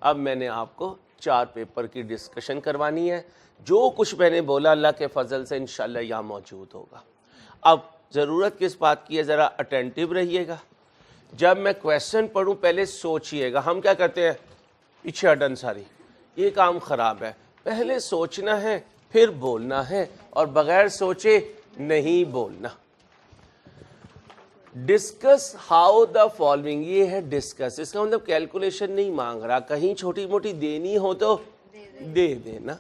اب میں نے آپ کو 4 پیپر کی ڈسکشن کوانی ہے. جو کچھ میں نے بولا اللہ کے فضل سے انشاءاللہ یہاں موجود ہوگا. اب ضرورت کس بات کی ہے؟ ذرا اٹینٹیو رہیے گا. جب میں کویسچن پڑھوں پہلے سوچئے گا. ہم کیا کرتے ہیں؟ پیچھے ہٹن ساری. یہ کام خراب ہے. پہلے سوچنا ہے پھر بولنا ہے اور بغیر سوچے نہیں بولنا. Discuss how the following. یہ ہے ڈسکس. اس کا مطلب کیلکولیشن نہیں مانگ رہا. کہیں چھوٹی موٹی دینی ہو تو دے دینا.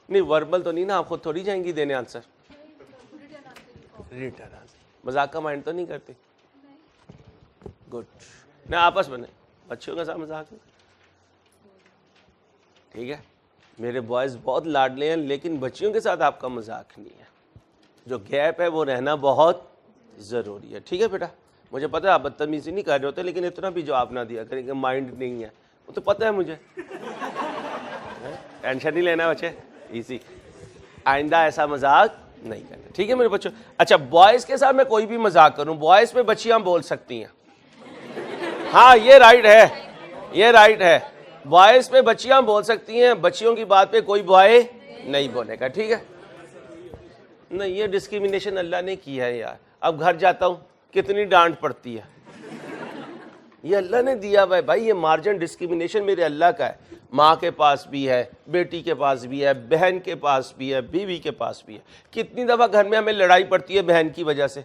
نہیں وربل تو نہیں نا. آپ خود تھوڑی جائیں گی دینے آنسر. Return answer. مذاق کا مائنڈ تو نہیں کرتے؟ گڈ. نہ آپس میں بچوں کے ساتھ مذاق. ٹھیک ہے. میرے بوائز بہت لاڈلے ہیں لیکن بچیوں کے ساتھ آپ کا مذاق نہیں ہے. جو گیپ ہے وہ رہنا بہت ضروری ہے. ٹھیک ہے بیٹا. مجھے پتہ ہے آپ بدتمیزی نہیں کر رہے ہوتے لیکن اتنا بھی جواب نہ دیا کریں کہ مائنڈ نہیں ہے. وہ تو پتہ ہے مجھے. ٹینشن نہیں لینا بچے. ایزی. آئندہ ایسا مذاق نہیں کرنا. ٹھیک ہے میرے بچوں. اچھا بوائز کے ساتھ میں کوئی بھی مذاق کروں بوائز پہ بچیاں بول سکتی ہیں. ہاں یہ رائٹ ہے. یہ رائٹ ہے. بوائز پہ بچیاں بول سکتی ہیں. بچیوں کی بات پہ کوئی بوائے نہیں بولے گا. ٹھیک ہے. نہیں یہ ڈسکریمنیشن اللہ نے کی ہے یار. اب گھر جاتا ہوں کتنی ڈانٹ پڑتی ہے. یہ اللہ نے دیا ہوا ہے بھائی. یہ مارجن ڈسکریمنیشن میرے اللہ کا ہے. ماں کے پاس بھی ہے, بیٹی کے پاس بھی ہے, بہن کے پاس بھی ہے, بیوی کے پاس بھی ہے. کتنی دفعہ گھر میں ہمیں لڑائی پڑتی ہے بہن کی وجہ سے.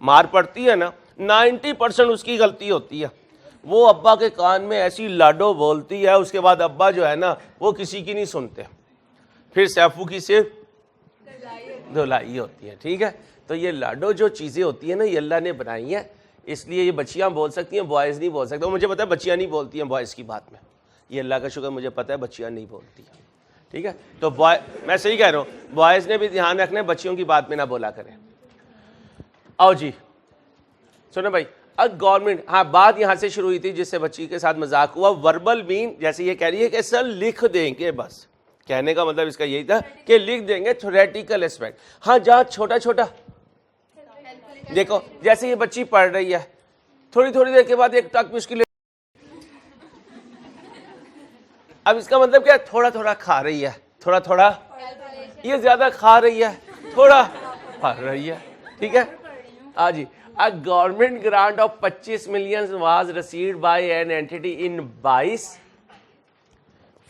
مار پڑتی ہے نا. 90% اس کی غلطی ہوتی ہے. وہ ابا کے کان میں ایسی لاڈو بولتی ہے اس کے بعد ابا جو ہے نا وہ کسی کی نہیں سنتے. پھر سیفو کی صرف دھلائی ہوتی ہے. ٹھیک ہے. تو یہ لاڈو جو چیزیں ہوتی ہیں نا یہ اللہ نے بنائی ہیں. اس لیے یہ بچیاں بول سکتی ہیں بوائز نہیں بول سکتے. مجھے پتا ہے بچیاں نہیں بولتی ہیں بوائز کی بات میں. یہ اللہ کا شکر مجھے پتا ہے بچیاں نہیں بولتی ہیں. ٹھیک ہے. تو میں صحیح کہہ رہا ہوں. بوائز نے بھی دھیان رکھنا ہے بچیوں کی بات میں نہ بولا کریں. آؤ جی سنو بھائی. اب گورنمنٹ ہاں بات یہاں سے شروع ہوئی تھی جس سے بچی کے ساتھ مذاق ہوا. وربل مین جیسے یہ کہہ رہی ہے کہ سر لکھ دیں گے. بس کہنے کا مطلب اس کا یہی تھا کہ لکھ دیں گے. Theoretical aspect. ہاں جہاں چھوٹا چھوٹا دیکھو جیسے یہ بچی پڑھ رہی ہے تھوڑی تھوڑی دیر کے بعد ایک ٹک مشکل. اب اس کا مطلب کیا ہے؟ تھوڑا تھوڑا کھا رہی ہے. تھوڑا تھوڑا یہ زیادہ کھا رہی ہے تھوڑا پڑھ رہی ہے. ٹھیک ہے. ہاں جی. A government grant of 25 million was received by an entity in 22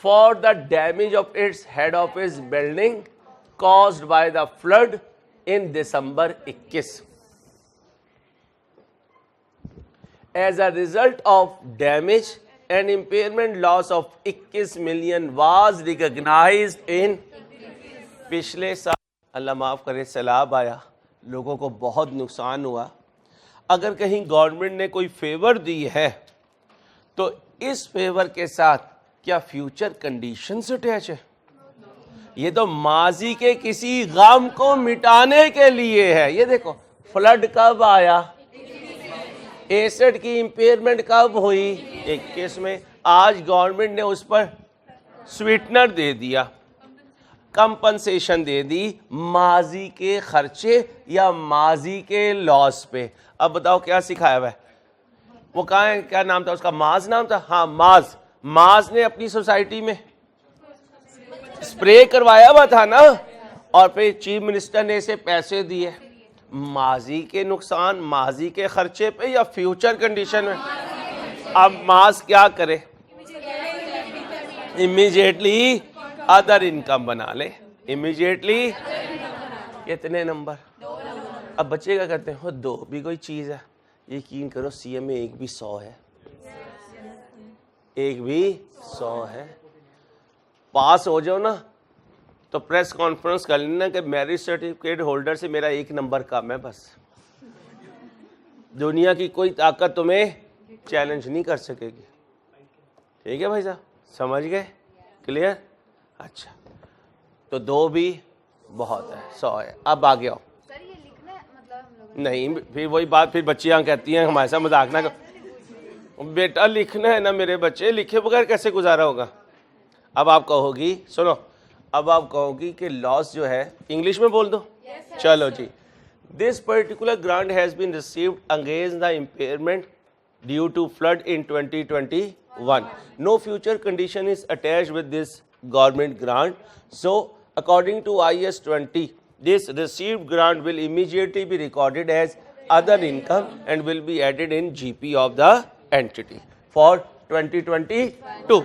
for the damage of its head office building caused by the flood in December 21. As a result of damage, an impairment loss of 21 million was recognized in پچھلے سال. اللہ معاف کرے سیلاب آیا لوگوں کو بہت نقصان ہوا. اگر کہیں گورنمنٹ نے کوئی فیور دی ہے تو اس فیور کے ساتھ کیا فیوچر کنڈیشنز اٹیچ ہے؟ یہ تو ماضی کے کسی غم کو مٹانے کے لیے ہے. یہ دیکھو فلڈ کب آیا؟ 61 کی امپیئرمنٹ کب ہوئی؟ 21 میں. آج گورنمنٹ نے اس پر سویٹنر دے دیا, کمپنسیشن دے دی ماضی کے خرچے یا ماضی کے لاس پہ. اب بتاؤ کیا سکھایا ہوا ہے؟ وہ کہاں ہے؟ کیا نام تھا اس کا؟ ماز نام تھا. ہاں ماز. ماز نے اپنی سوسائٹی میں اسپرے کروایا ہوا تھا نا اور پھر چیف منسٹر نے اسے پیسے دیے. ماضی کے نقصان ماضی کے خرچے پہ یا فیوچر کنڈیشن میں؟ اب ماز کیا کرے؟ امیجیٹلی ادر انکم بنا لے. امیجیٹلی کتنے نمبر؟ اب بچے کیا کرتے ہیں؟ 2 بھی کوئی چیز ہے. یقین کرو سی ایم میں 1 بھی 100 ہے. 1 بھی 100 ہے. پاس ہو جاؤ نا تو پریس کانفرنس کر لینا کہ میرٹ سرٹیفکیٹ ہولڈر سے میرا 1 نمبر کم ہے. بس دنیا کی کوئی طاقت تمہیں چیلنج نہیں کر سکے گی. ٹھیک ہے بھائی صاحب سمجھ گئے؟ کلیئر؟ اچھا تو 2 بھی بہت ہے 100 ہے. اب آگے آؤ. نہیں پھر وہی بات پھر بچیاں کہتی ہیں ہمارے ساتھ مذاق نہ کرو. بیٹا لکھنا ہے نا میرے بچے, لکھے بغیر کیسے گزارا ہوگا؟ اب آپ کہو گی سنو, اب آپ کہو گی کہ لاس جو ہے انگلش میں بول دو. چلو جی. This particular grant has been received against the impairment due to flood in 2021 1. No future condition is attached with this government grant. So, according to IS 20, this received grant will immediately be recorded as other income and will be added in GP of the entity for 2022.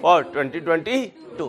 for 2022.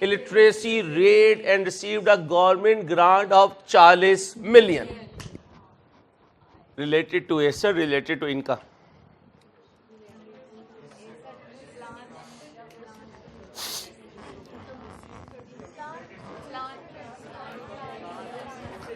illiteracy rate and received a government grant of 40 million. Related to Acer, related to income.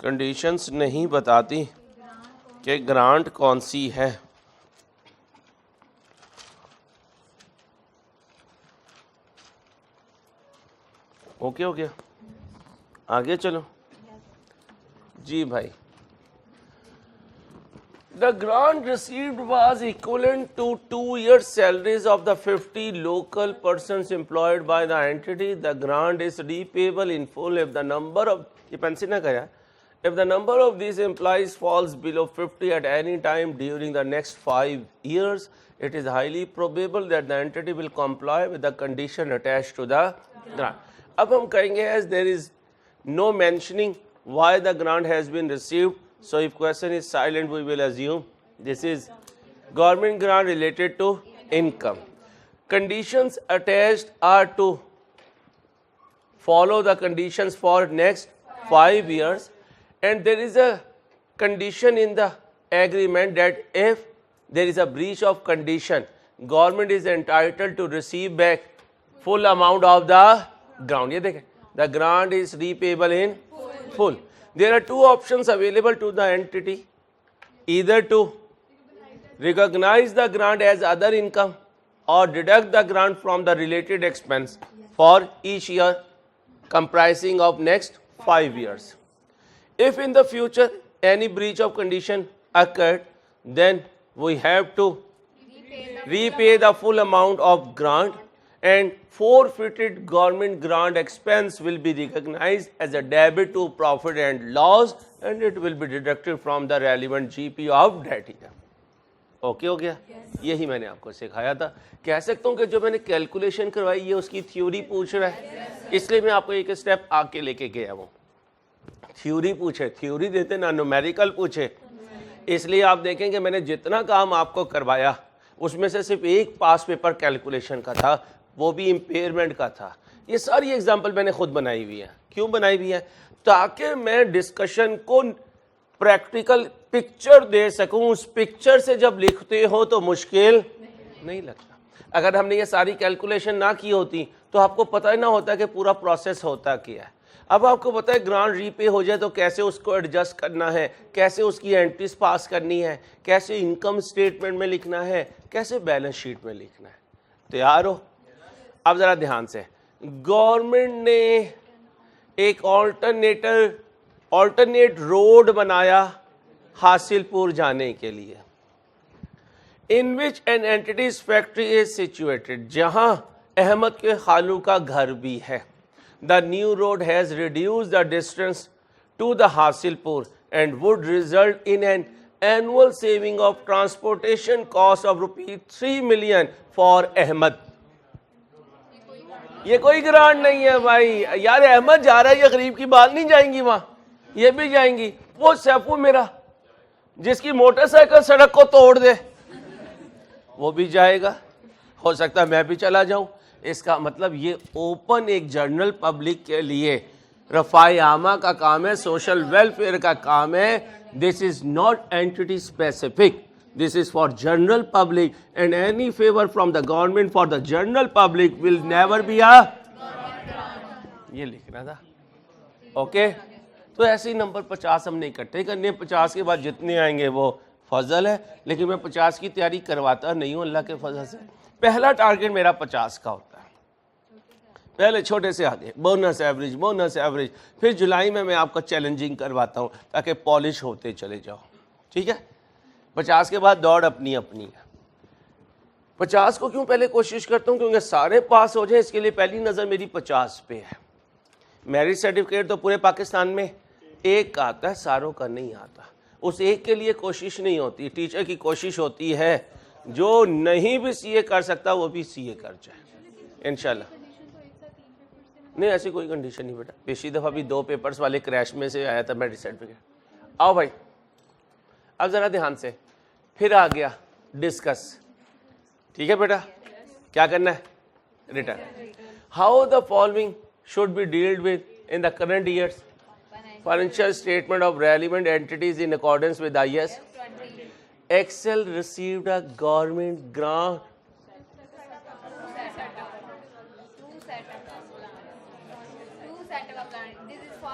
Conditions نہیں بتاتی کہ grant کون سی ہے. Okay ہو گیا, آگے چلو جی بھائی. The grant received was equivalent to 2 years' salaries of the 50 local persons employed by the entity. The grant is repayable in full if the number of, یہ pencil نہ کریا, if the number of these employees falls below 50 at any time during the next 5 years, it is highly probable that the entity will comply with the condition attached to the grant. اب ہم کہیں گے as there is no mentioning why the grant has been received. So if question is silent, we will assume this is government grant related to income. Conditions attached are to follow the conditions for next 5 years, and there is a condition in the agreement that if there is a breach of condition, government is entitled to receive back full amount of the grant. یہ دیکھیں, the grant is repayable in full. There are 2 options available to the entity, either to recognize the grant as other income or deduct the grant from the related expense for each year comprising of next 5 years. If in the future any breach of condition occurred, then we have to repay the full amount of grant, and forfeited government grant expense will be recognized as a debit to profit and loss, and it will be deducted from the relevant GP of that year. Okay ہو گیا, یہی میں نے آپ کو سکھایا تھا. کہہ سکتا ہوں کہ جو میں نے کیلکولیشن کروائی یہ اس کی تھیوری پوچھ رہا ہے, اس لیے میں آپ کو ایک اسٹیپ آگے لے کے گیا ہوں. تھیوری پوچھے, تھیوری دیتے نا نومیریکل پوچھے. اس لیے آپ دیکھیں کہ میں نے جتنا کام آپ کو کروایا اس میں سے صرف ایک پاس پیپر کیلکولیشن کا تھا, وہ بھی امپیئرمنٹ کا تھا. یہ ساری ایگزامپل میں نے خود بنائی ہوئی ہے. کیوں بنائی ہوئی ہے؟ تاکہ میں ڈسکشن کو پریکٹیکل پکچر دے سکوں. اس پکچر سے جب لکھتے ہو تو مشکل نہیں لگتا. اگر ہم نے یہ ساری کیلکولیشن نہ کی ہوتی تو آپ کو پتہ ہی نہ ہوتا کہ پورا پروسیس ہوتا کیا ہے. اب آپ کو پتہ ہے گرانٹ ری پے ہو جائے تو کیسے اس کو ایڈجسٹ کرنا ہے, کیسے اس کی انٹریز پاس کرنی ہے, کیسے انکم سٹیٹمنٹ میں لکھنا ہے, کیسے بیلنس شیٹ میں لکھنا ہے. تیار ہو؟ اب ذرا دھیان سے, گورنمنٹ نے ایک آلٹرنیٹ روڈ بنایا حاصل پور جانے کے لیے, in which an entity's factory is situated, جہاں احمد کے خالو کا گھر بھی ہے. The new road has reduced the distance to the Hasilpur and would result in an annual saving of transportation cost of ₹3 million for Ahmed. یہ کوئی grant نہیں ہے بھائی یار. احمد جا رہا ہے, یہ غریب کی بات نہیں جائیں گی وہاں, یہ بھی جائیں گی. وہ سیفو میرا جس کی موٹر سائیکل سڑک کو توڑ دے وہ بھی جائے گا. ہو سکتا ہے میں بھی چلا جاؤں. اس کا مطلب یہ اوپن ایک جنرل پبلک کے لیے رفع عامہ کا کام ہے, سوشل ویلفیئر کا کام ہے. This is not entity specific, this is for general public, and any favor from the government for the general public will never be a یہ لکھنا تھا. اوکے, تو ایسے ہی نمبر 50 ہم نے اکٹھے کرنے. 50 کے بعد جتنے آئیں گے وہ فضل ہے, لیکن میں 50 کی تیاری کرواتا نہیں ہوں اللہ کے فضل سے. پہلا ٹارگٹ میرا 50 کا ہوتا ہے. پہلے چھوٹے سے آگے بونس ایوریج, پھر جولائی میں آپ کو چیلنجنگ کرواتا ہوں تاکہ پالش ہوتے چلے جاؤ. ٹھیک ہے, 50 کے بعد دوڑ اپنی اپنی ہے. 50 کو کیوں پہلے کوشش کرتا ہوں, کیونکہ سارے پاس ہو جائیں. اس کے لیے پہلی نظر میری 50 پہ ہے. میرٹ سرٹیفکیٹ تو پورے پاکستان میں ایک کا آتا ہے, ساروں کا نہیں آتا. اس ایک کے لیے کوشش نہیں ہوتی, ٹیچر کی کوشش ہوتی ہے جو نہیں بھی سی اے کر سکتا وہ بھی سی اے کر جائے انشاءاللہ. نہیں ایسی کوئی کنڈیشن نہیں بیٹا. پچھلی دفعہ بھی 2 پیپرز والے کریش میں سے آیا تھا میرٹ سرٹیفکیٹ. آؤ بھائی اب ذرا دھیان سے, پھر آ گیا ڈسکس. ٹھیک ہے بیٹا, کیا کرنا ہے؟ Return. How the following should be dealt with in the current year's financial statement of relevant entities in accordance with IAS. Excel received a government grant.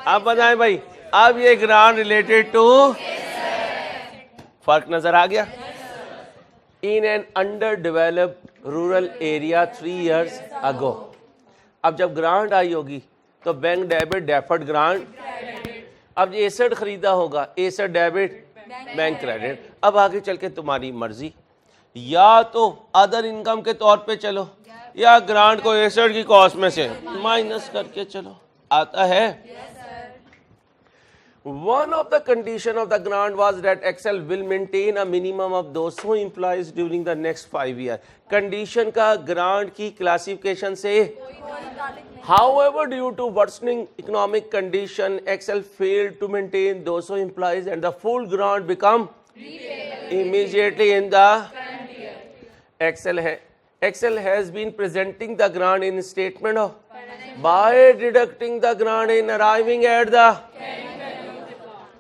اب بتائیں بھائی, اب یہ گرانٹ ریلیٹڈ ٹو فرق نظر آ گیا. In an under developed rural area 3 years ago. اب جب گرانٹ آئی ہوگی تو بینک ڈیبٹ ڈیفرڈ گرانٹ. اب یہ ایسٹ خریدا ہوگا ایسٹ ڈیبٹ بینک کریڈٹ. اب آگے چل کے تمہاری مرضی, یا تو ادر انکم کے طور پہ چلو یا گرانٹ کو ایسٹ کی کاسٹ میں سے مائنس کر کے چلو. آتا ہے. One of the condition of the grant was that Excel will maintain a minimum of 200 employees during the next 5 years. Condition کا grant کی classification سے however due to worsening economic condition Excel failed to maintain 200 employees and the full grant become immediately in the Excel has been presenting the grant in statement of by deducting the grant in arriving at the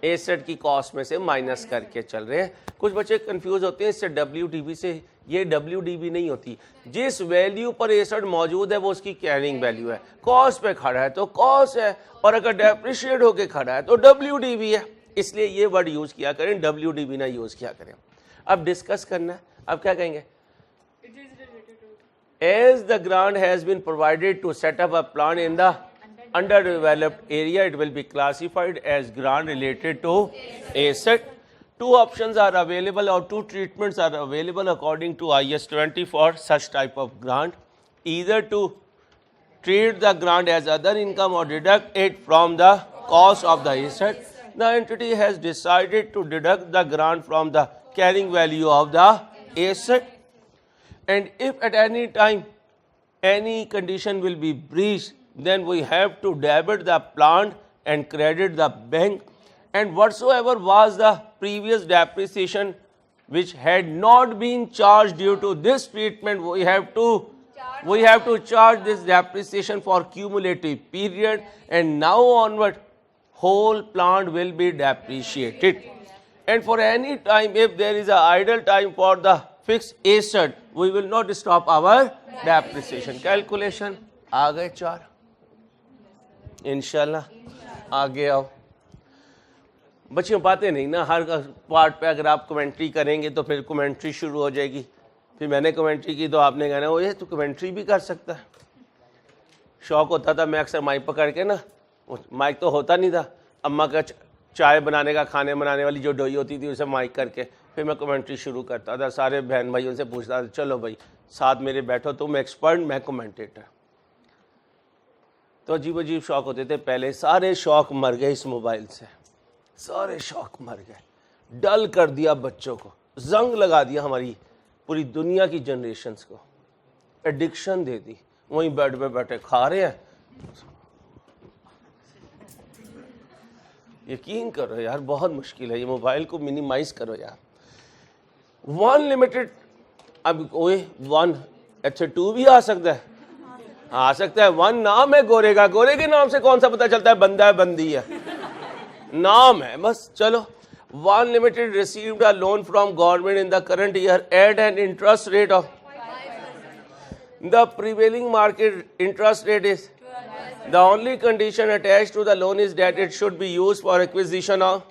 asset کی cost میں سے minus کر کے چل رہے ہیں. کچھ بچے کنفیوز ہوتے ہیں اس سے ڈبلیو ڈی بی سے. یہ ڈبلیو ڈی بی نہیں ہوتی. جس ویلیو پر ایسٹ موجود ہے وہ اس کی کیرنگ ویلیو ہے. کاسٹ پہ کھڑا ہے تو کاسٹ ہے, اور اگر ڈیپریشیٹ ہو کے کھڑا ہے تو ڈبلیو ڈی بی ہے. اس لیے یہ ورڈ یوز کیا کریں, ڈبلیو ڈی بی نہ یوز کیا کریں. اب ڈسکس کرنا ہے. اب کیا کہیں گے؟ As the grant has been provided to set up a plant in the underdeveloped area, it will be classified as grant related to asset. Two options are available or two treatments are available according to IS 20 for such type of grant. Either to treat the grant as other income or deduct it from the cost of the asset. The entity has decided to deduct the grant from the carrying value of the asset. And if at any time any condition will be breached, then we have to debit the plant and credit the bank, and whatsoever was the previous depreciation which had not been charged due to this treatment, we have to charge this depreciation for cumulative period, and now onward whole plant will be depreciated. And for any time if there is a idle time for the fixed asset, we will not stop our depreciation. Calculation آ گئے 4. انشاءاللہ آگے آؤ. بچیوں باتیں نہیں نا, ہر part پہ اگر آپ کمنٹری کریں گے تو پھر کمنٹری شروع ہو جائے گی. پھر میں نے کمنٹری کی تو آپ نے کہنا وہ یہ تو کمنٹری بھی کر سکتا ہے. شوق ہوتا تھا میں اکثر مائک پکڑ کے نا, مائک تو ہوتا نہیں تھا, اماں کا چائے بنانے کا کھانے بنانے والی جو ڈوئی ہوتی تھی اسے مائک کر کے پھر میں کمنٹری شروع کرتا تھا. سارے بہن بھائیوں سے پوچھتا تھا چلو بھائی ساتھ میرے بیٹھو, تم ایکسپرٹ میں کمنٹیٹر. تو عجیب عجیب شوق ہوتے تھے پہلے. سارے شوق مر گئے اس موبائل سے, سارے شوق مر گئے. ڈل کر دیا بچوں کو, زنگ لگا دیا ہماری پوری دنیا کی جنریشنز کو, ایڈکشن دے دی. وہیں بیڈ پہ بیٹھے کھا رہے ہیں. یقین کرو یار بہت مشکل ہے, یہ موبائل کو منیمائز کرو یار. 1 لمیٹڈ, اب کوئی 1 اچھا 2 بھی آ سکتا ہے, آ سکتا ہے. 1 نام ہے گورے کا, گورے کے نام سے کون سا پتہ چلتا ہے بندہ ہے بندی ہے, نام ہے بس. چلو 1 limited received a loan from government in the current year at an interest rate of the prevailing market interest rate is the only condition attached to the loan is that it should be used for acquisition of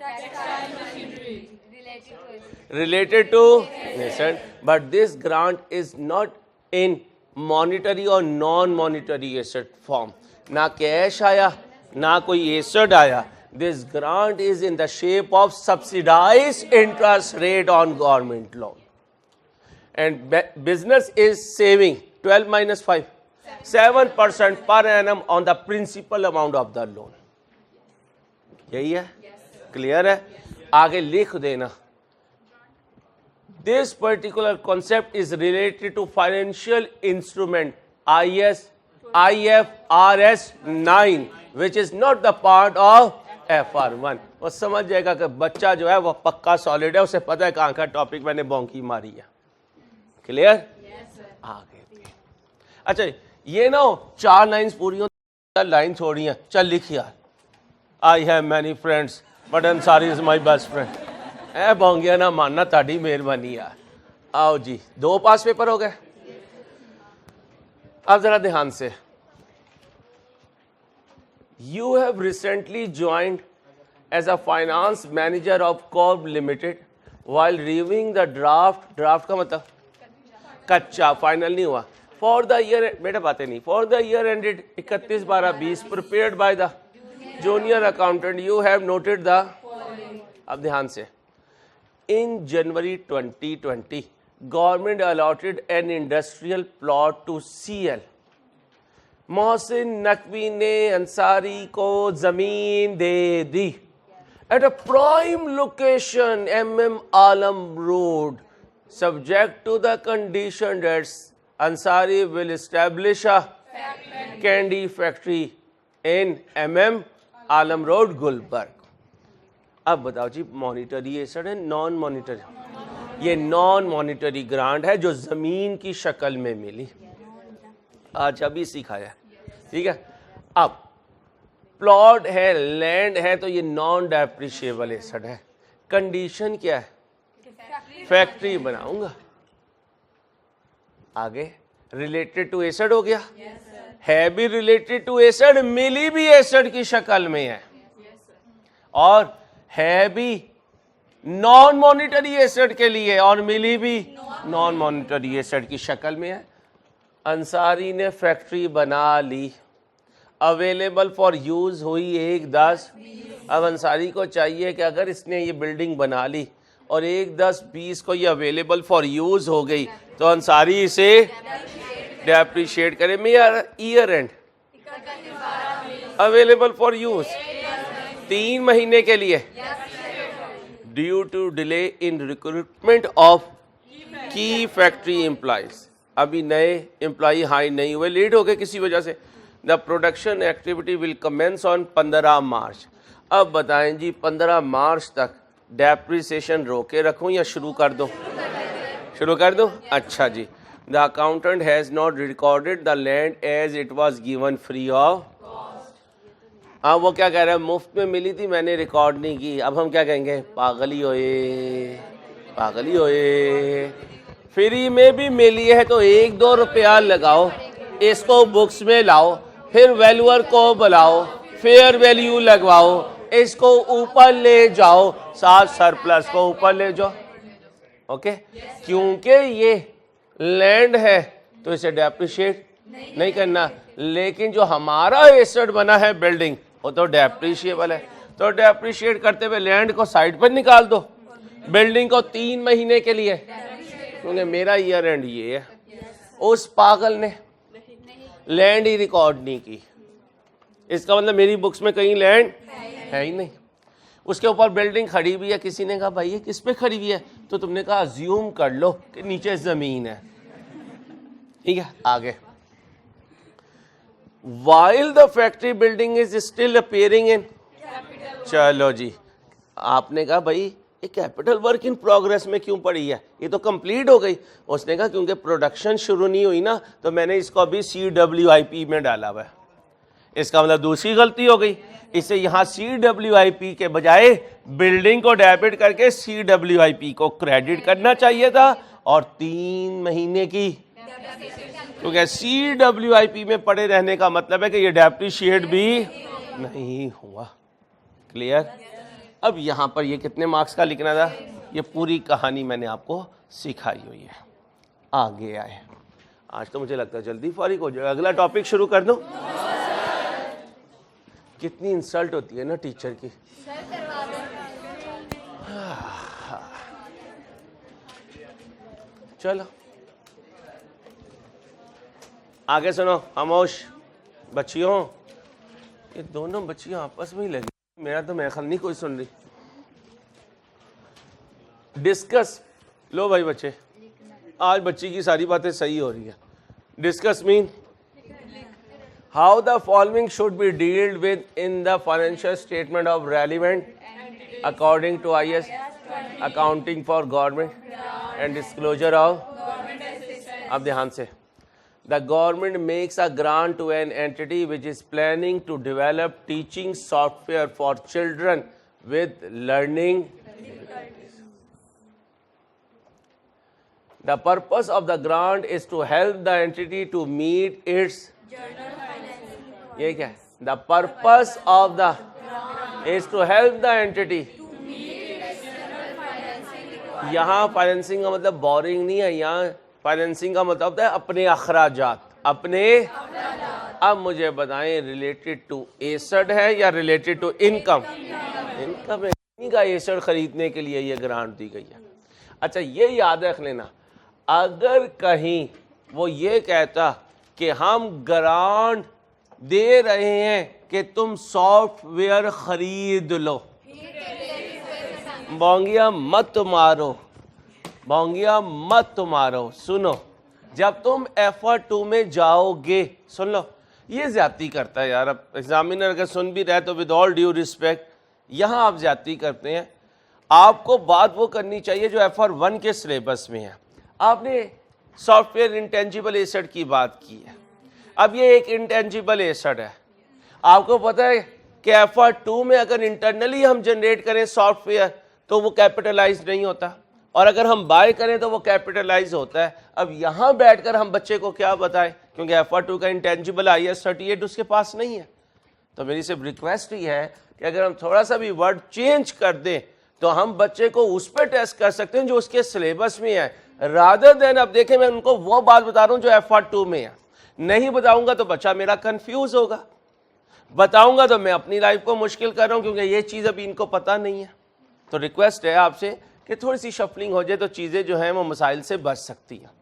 related to asset, but this grant is not in monetary or non-monetary asset form. نہ cash آیا نہ کوئی asset آیا. This grant is in the shape of subsidized interest rate on government loan. And business is saving 12 minus 5, 7% per annum on the principal amount of the loan. یہی ہے, clear ہے. آگے لکھ دینا. This particular concept is related to financial instrument IFRS 9, which is not the part of FR1. وہ سمجھ جائے گا کہ بچہ جو ہے وہ پکا سالڈ ہے, اسے پتہ ہے کہاں کا ٹاپک میں نے بونکی ماری ہے. کلیئر؟ آگے. اچھا یہ نہ ہو 4 لائنز پوری ہوں, لائن چھوڑی ہیں, چل لکھ یار. I have many friends but Ansari is my best friend. اے بونگیا نہ ماننا, تاڑی مہربانی یار. آؤ جی 2 پاس پیپر ہو گئے. اب ذرا دھیان سے. You have recently joined as a finance manager of Corp Limited while reviewing the draft کا مطلب کچا فائنل نہیں ہوا for the year بیٹا باتیں نہیں for the year ended 31/12/20 prepared by the junior accountant you have noted the اب دھیان سے in January 2020 government allotted an industrial plot to CL. Mohsin Naqvi نے انصاری کو زمین دے دی at a prime location MM Alam Road subject to the condition that Ansari will establish a candy factory in MM Alam Road Gulbarg. اب بتاؤ جی monetary acid ہے non monetary یہ non monetary grant ہے جو زمین کی شکل میں ملی آج ابھی سکھایا ٹھیک ہے اب پلاٹ ہے لینڈ ہے تو یہ نان ڈیپریشیبل ایسڈ ہے کنڈیشن کیا ہے فیکٹری بناؤں گا آگے ریلیٹڈ ٹو ایسڈ ہو گیا ہے بھی ریلیٹڈ ٹو ایسڈ ملی بھی ایسڈ کی شکل میں ہے اور ہے بھی نان مانیٹری ایسڈ کے لیے اور ملی بھی نان مانیٹری ایسڈ کی شکل میں ہے انصاری نے فیکٹری بنا لی اویلیبل فار یوز ہوئی 1/10 اب انصاری کو چاہیے کہ اگر اس نے یہ بلڈنگ بنا لی اور 1/10/20 کو یہ اویلیبل فار یوز ہو گئی تو انصاری اسے ڈیپریشیٹ کرے year end available for use 3 مہینے کے لیے due to delay in recruitment of کی فیکٹری امپلائیز ابھی نئے امپلائی ہائی نہیں ہوئے لیٹ ہو گئے کسی وجہ سے the production activity will commence on 15 March اب بتائیں جی 15 مارچ تک ڈیپریسیشن روکے رکھوں یا شروع کر دوں اچھا جی the accountant has not recorded the land as it was given free of ہاں وہ کیا کہہ رہا ہے مفت میں ملی تھی میں نے ریکارڈ نہیں کی اب ہم کیا کہیں گے پاگل ہی ہوئے فری میں بھی ملی ہے تو 1-2 روپیہ لگاؤ اس کو بکس میں لاؤ پھر ویلوئر کو بلاؤ فیئر ویلیو لگواؤ اس کو اوپر لے جاؤ ساتھ سرپلس کو اوپر لے جاؤ اوکے کیونکہ یہ لینڈ ہے تو اسے ڈیپریشیٹ نہیں کرنا لیکن جو ہمارا ایسٹ بنا ہے بلڈنگ وہ تو ڈیپریشیبل ہے تو ڈیپریشیٹ کرتے ہوئے لینڈ کو سائڈ پر نکال دو بلڈنگ کو 3 مہینے کے لیے کیونکہ میرا ایئر اینڈ یہ ہے اس پاگل نے لینڈ ہی ریکارڈ نہیں کی اس کا مطلب میری بکس میں کہیں لینڈ ہے ہی نہیں اس کے اوپر بلڈنگ کھڑی ہوئی ہے کسی نے کہا بھائی یہ کس پہ کھڑی ہوئی ہے تو تم نے کہا زیوم کر لو کہ نیچے زمین ہے ٹھیک ہے آگے while the factory building is still appearing in چلو جی آپ نے کہا بھائی یہ کیپٹل ورک ان پروگرس میں کیوں پڑی ہے یہ تو کمپلیٹ ہو گئی اس نے کہا کیونکہ پروڈکشن شروع نہیں ہوئی نا تو میں نے اس کو ابھی CWIP میں ڈالا ہوا ہے اس کا مطلب دوسری غلطی ہو گئی اسے یہاں CWIP کے بجائے بلڈنگ کو ڈیبٹ کر کے CWIP کو کریڈٹ کرنا چاہیے تھا اور 3 مہینے کی کیونکہ CWIP میں پڑے رہنے کا مطلب ہے کہ یہ ڈیپریشیٹ بھی نہیں ہوا کلیئر اب یہاں پر یہ کتنے مارکس کا لکھنا تھا یہ پوری کہانی میں نے آپ کو سکھائی ہوئی ہے آگے آئے آج تو مجھے لگتا ہے جلدی فارغ ہو جائے اگلا ٹاپک شروع کر دوں کتنی انسلٹ ہوتی ہے نا ٹیچر کی چلو آگے سنو خاموش بچیوں یہ دونوں بچیاں آپس میں ہی لگی میرا تو میرا خیال نہیں کوئی سن رہی ڈسکس لو بھائی بچے آج بچی کی ساری باتیں صحیح ہو رہی ہیں ڈسکس مین how the following should be dealt with in the financial statement of relevant according to IAS accounting for government and disclosure of اب دھیان سے The government makes a grant to an entity which is planning to develop teaching software for children with learning difficulties. The purpose of the grant is to help the entity to meet its یہ کیا ہے the purpose of the is to help the entity. یہاں financing کا مطلب boring نہیں ہے, یہاں financing کا مطلب ہے اپنے اخراجات, اپنے. اب مجھے بتائیں ریلیٹڈ ٹو ایسٹ ہے یا ریلیٹڈ ٹو انکم؟ انکم کا ایسٹ خریدنے کے لیے یہ گرانٹ دی گئی ہے. اچھا یہ یاد رکھ لینا, اگر کہیں وہ یہ کہتا کہ ہم گرانٹ دے رہے ہیں کہ تم سافٹ ویئر خرید لو, بونگیا مت مارو, بونگیا مت مارو. سنو, جب تم F2 میں جاؤ گے, سن لو, یہ زیادتی کرتا ہے یار. اب ایگزامینر اگر سن بھی رہے تو ود آل ڈیو ریسپیکٹ یہاں آپ زیادتی کرتے ہیں. آپ کو بات وہ کرنی چاہیے جو FR1 کے سلیبس میں ہے. آپ نے سافٹ ویئر انٹینجیبل ایسٹ کی بات کی ہے. اب یہ ایک انٹینجیبل ایسٹ ہے. آپ کو پتہ ہے کہ FR2 میں اگر انٹرنلی ہم جنریٹ کریں سافٹ ویئر تو وہ کیپٹلائز نہیں ہوتا, اور اگر ہم بائی کریں تو وہ کیپٹلائز ہوتا ہے. اب یہاں بیٹھ کر ہم بچے کو کیا بتائیں, کیونکہ FR2 کا انٹینجیبل IS38 اس کے پاس نہیں ہے. تو میری صرف ریکویسٹ ہی ہے کہ اگر ہم تھوڑا سا بھی ورڈ چینج کر دیں تو ہم بچے کو اس پہ ٹیسٹ کر سکتے ہیں جو اس کے سلیبس میں ہے, رادر دین. اب دیکھیں میں ان کو وہ بات بتا رہا ہوں جو FR2 میں ہے. نہیں بتاؤں گا تو بچہ میرا کنفیوز ہوگا, بتاؤں گا تو میں اپنی لائف کو مشکل کر رہا ہوں, کیونکہ یہ چیز ابھی ان کو پتہ نہیں ہے. تو ریکویسٹ ہے آپ سے کہ تھوڑی سی شفلنگ ہو جائے تو چیزیں جو ہیں وہ مسائل سے بچ سکتی ہیں.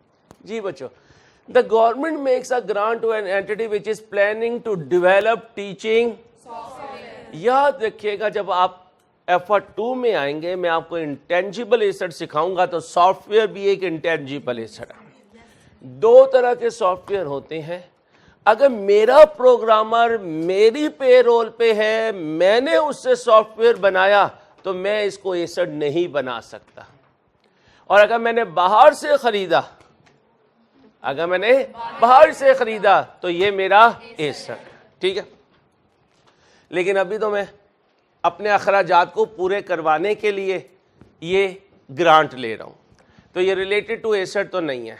جی بچوں, the government makes a grant to an entity which is planning to develop teaching. یاد رکھیے گا جب آپ FR2 میں آئیں گے میں آپ کو انٹینجیبل ایسٹ سکھاؤں گا, تو سافٹ ویئر بھی ایک انٹینجیبل ایسٹ ہے. دو طرح کے سافٹ ویئر ہوتے ہیں. اگر میرا پروگرامر میری پے رول پہ ہے, میں نے اس سے سافٹ ویئر بنایا, تو میں اس کو ایسٹ نہیں بنا سکتا. اور اگر میں نے باہر سے خریدا, اگر میں نے باہر سے خریدا تو یہ میرا ایسٹ. ٹھیک ہے, لیکن ابھی تو میں اپنے اخراجات کو پورے کروانے کے لیے یہ گرانٹ لے رہا ہوں, تو یہ ریلیٹڈ ٹو ایسٹ تو نہیں ہے.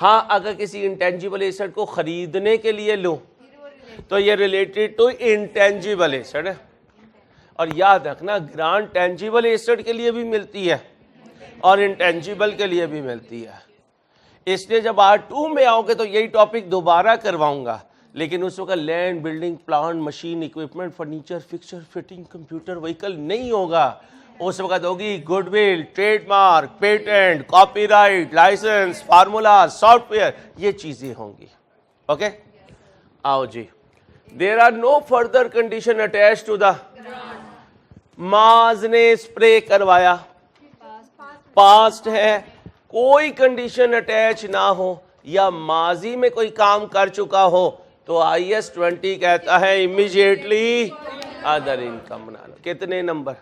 ہاں اگر کسی انٹینجیبل ایسٹ کو خریدنے کے لیے لوں تو یہ ریلیٹڈ ٹو انٹینجیبل ایسٹ ہے. اور یاد رکھنا گرانٹ ٹینجیبل ایسٹ کے لیے بھی ملتی ہے اور انٹینجیبل کے لیے بھی ملتی ہے. اس لیے جب R2 میں آؤ گے تو یہی ٹاپک دوبارہ کرواؤں گا, لیکن اس وقت land, building, plant, machine, equipment, furniture, fixture, fitting, computer, vehicle نہیں ہوگا. اس وقت ہوگی goodwill, trademark, patent, copyright, licence, formula, software, یہ چیزیں ہوں گی. اوکے, آؤ جی. There are no further condition attached to the. ماز نے اسپرے کروایا, پاسٹ ہے, کوئی کنڈیشن اٹیچ نہ ہو یا ماضی میں کوئی کام کر چکا ہو تو IS20 کہتا ہے امیجیٹلی ادر انکم بنا لو. کتنے نمبر؟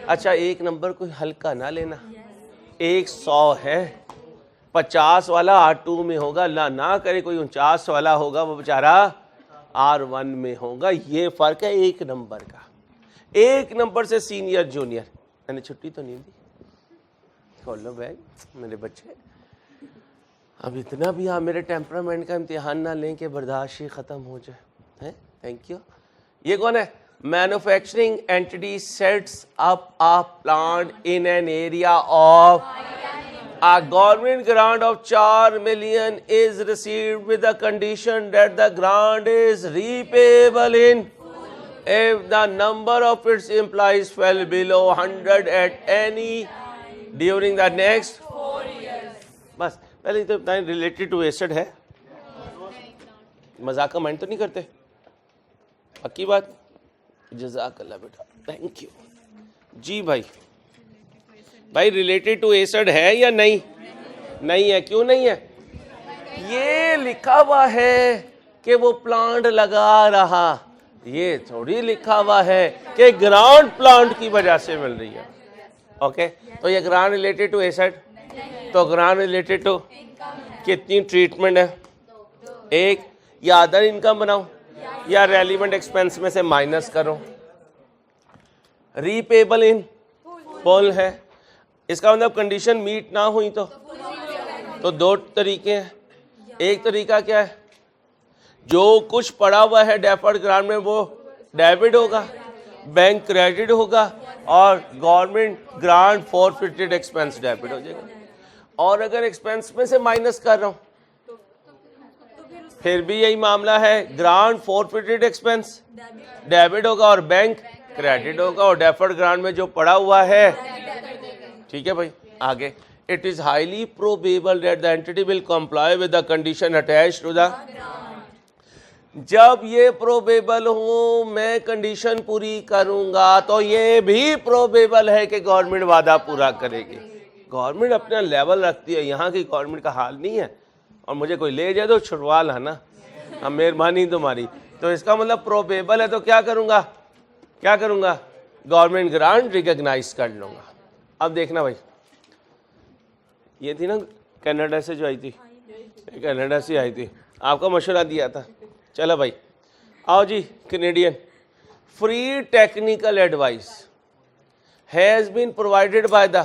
اچھا ایک نمبر کوئی ہلکا نہ لینا, 100 ہے, 50 والا R2 میں ہوگا, اللہ نہ کرے کوئی 49 والا ہوگا, وہ بیچارہ R1 میں ہوگا. یہ فرق ہے ایک نمبر کا. ایک نمبر سے سینئر جونیئر. میں نے چھٹی تو نہیں دی, کھول لو بیگ میرے بچے. اب اتنا بھی آپ میرے ٹیمپرامنٹ کا امتحان نہ لیں کہ برداشت ہی ختم ہو جائے. Thank you. یہ کون ہے؟ Manufacturing entity sets up a plant in an area of a government grant of 4 million is received with the condition that the grant is repayable in if the number of its employees fell below 100 at any during the next 4 years. بس پہلے تو بتائیں related to asset ہے. مذاق کا mind تو نہیں کرتے؟ پکی بات. جزاک اللہ بیٹا, تھینک یو. جی بھائی, بھائی ریلیٹڈ ٹو ایسٹ ہے یا نہیں؟ نہیں ہے. کیوں نہیں ہے؟ یہ لکھا ہوا ہے کہ وہ پلانٹ لگا رہا, یہ تھوڑی لکھا ہوا ہے کہ گرانٹ پلانٹ کی وجہ سے مل رہی ہے. اوکے, تو یہ گرانٹ ریلیٹڈ ٹو ایسٹ, تو گرانٹ ریلیٹڈ ٹو کتنی ٹریٹمنٹ ہے؟ ایک. یا ادر انکم بناؤ یا ریلیونٹ ایکسپینس میں سے مائنس کرو. ریپیبل ان فل ہے, اس کا مطلب کنڈیشن میٹ نہ ہوئی تو دو طریقے ہیں. ایک طریقہ کیا ہے, جو کچھ پڑا ہوا ہے ڈیفرڈ گرانٹ میں وہ ڈیبٹ ہوگا, بینک کریڈٹ ہوگا اور گورنمنٹ گرانٹ فورفیٹڈ ایکسپینس ڈیبٹ ہو جائے گا. اور اگر ایکسپینس میں سے مائنس کر رہا ہوں پھر بھی یہی معاملہ ہے, گرانٹ فورفیٹڈ ایکسپینس ڈیبٹ ہوگا اور بینک کریڈٹ ہوگا, اور ڈیفرڈ گرانٹ میں جو پڑا ہوا ہے. ٹھیک ہے بھائی, آگے. It is highly probable that the entity will comply with the condition attached to the. جب یہ پروبیبل ہوں میں کنڈیشن پوری کروں گا تو یہ بھی پروبیبل ہے کہ گورنمنٹ وعدہ پورا کرے گی. گورنمنٹ اپنا لیول رکھتی ہے, یہاں کی گورنمنٹ کا حال نہیں ہے. اور مجھے کوئی لے جائے تو چھڑوا لانا, اب مہربانی تمہاری. تو اس کا مطلب پروبیبل ہے تو کیا کروں گا, کیا کروں گا, گورنمنٹ گرانٹ ریکگنائز کر لوں گا. اب دیکھنا بھائی, یہ تھی نا کینیڈا سے جو آئی تھی, کینیڈا سے آئی تھی, آپ کا مشورہ دیا تھا. چلو بھائی آؤ جی, Canadian. Free technical advice has been provided by the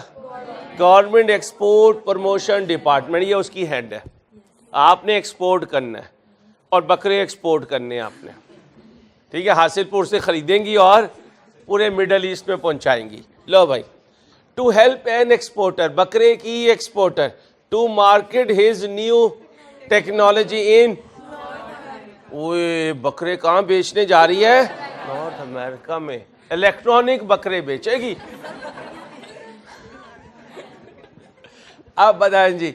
government export promotion department. یہ اس کی ہیڈ ہے. آپ نے ایکسپورٹ کرنا ہے اور بکرے ایکسپورٹ کرنے ہیں آپ نے. ٹھیک ہے, حاصل پور سے خریدیں گی اور پورے مڈل ایسٹ میں پہنچائیں گی. لو بھائی, ٹو ہیلپ این ایکسپورٹر, بکرے کی exporter, to market his new technology in. بکرے کہاں بیچنے جا رہی ہے, نارتھ امریکہ میں. الیکٹرانک بکرے بیچے گی. اب بتائیں جی,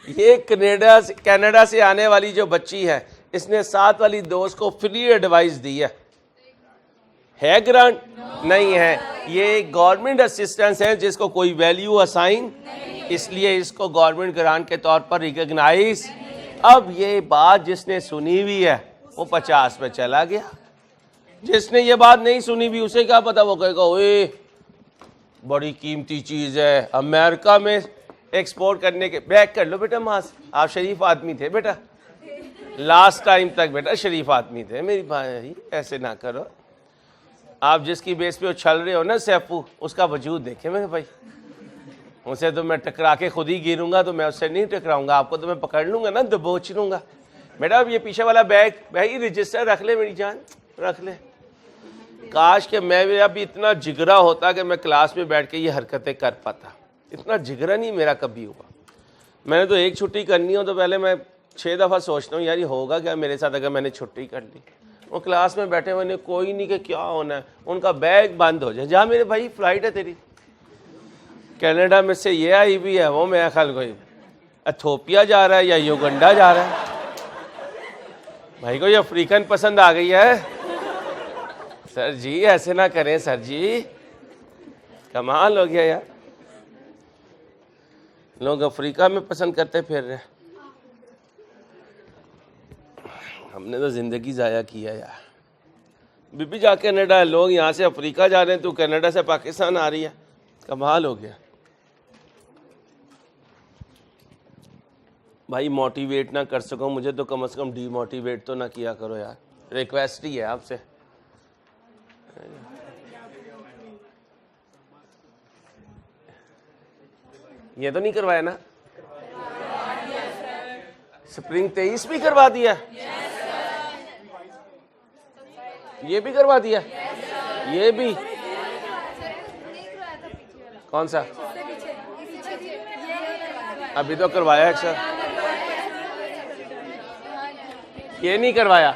یہ کینیڈا سے آنے والی جو بچی ہے, اس نے ساتھ والی دوست کو فری ایڈوائس دی ہے گرانٹ نہیں ہے. یہ گورنمنٹ اسسٹنس ہے جس کو کوئی ویلیو اسائن, اس لیے اس کو گورنمنٹ گرانٹ کے طور پر ریکگنائز. اب یہ بات جس نے سنی ہوئی ہے وہ 50 پہ چلا گیا. جس نے یہ بات نہیں سنی ہوئی اسے کیا پتا, وہ کہے گا اوے بڑی قیمتی چیز ہے, امریکہ میں ایکسپورٹ کرنے کے. بیک کر لو بیٹا ماس, آپ شریف آدمی تھے بیٹا, لاسٹ ٹائم تک بیٹا شریف آدمی تھے. میری بھائی ایسے نہ کرو. آپ جس کی بیس پہ اچھل رہے ہو نا سیفو, اس کا وجود دیکھیں میرے بھائی. اسے تو میں ٹکرا کے خود ہی گروں گا, تو میں اس سے نہیں ٹکراؤں گا, آپ کو تو میں پکڑ لوں گا نا, دبوچ لوں گا. بیٹا اب یہ پیچھے والا بیگ بھائی رجسٹر رکھ لے میری جان, رکھ لے. کاش کہ میں اب اتنا جگرا ہوتا کہ میں کلاس میں بیٹھ کے یہ حرکتیں کر پاتا. اتنا جگرا نہیں میرا کبھی ہوا. میں نے تو ایک چھٹی کرنی ہو تو پہلے میں 6 دفعہ سوچتا ہوں یار یہ ہوگا کیا میرے ساتھ اگر میں نے چھٹی کر لی. وہ کلاس میں بیٹھے ہوئے کوئی نہیں کہ کیا ہونا ہے, ان کا بیگ بند ہو جائے. جہاں میرے بھائی فلائٹ ہے تیری, کینیڈا میں سے یہ آئی بھی ہے, وہ میرا خیال کوئی ایتھوپیا جا رہا ہے یا یوگنڈا جا رہا ہے. بھائی کو یہ افریقن پسند آ گئی ہے. سر جی ایسے نہ کریں سر جی, کمال ہو گیا یار. لوگ افریقہ میں پسند کرتے پھر رہے, ہم نے تو زندگی ضائع کیا یار. بی بی جا کینیڈا ہے, لوگ یہاں سے افریقہ جا رہے ہیں, تو کینیڈا سے پاکستان آ رہی ہے. کمال ہو گیا. بھائی موٹیویٹ نہ کر سکوں مجھے تو کم از کم ڈی موٹیویٹ تو نہ کیا کرو یار, ریکویسٹ ہی ہے آپ سے. یہ تو نہیں کروایا نا, سپرنگ 23 بھی کروا دیا, یہ بھی کروا دیا, یہ بھی. کون سا ابھی تو کروایا ہے سر, یہ نہیں کروایا.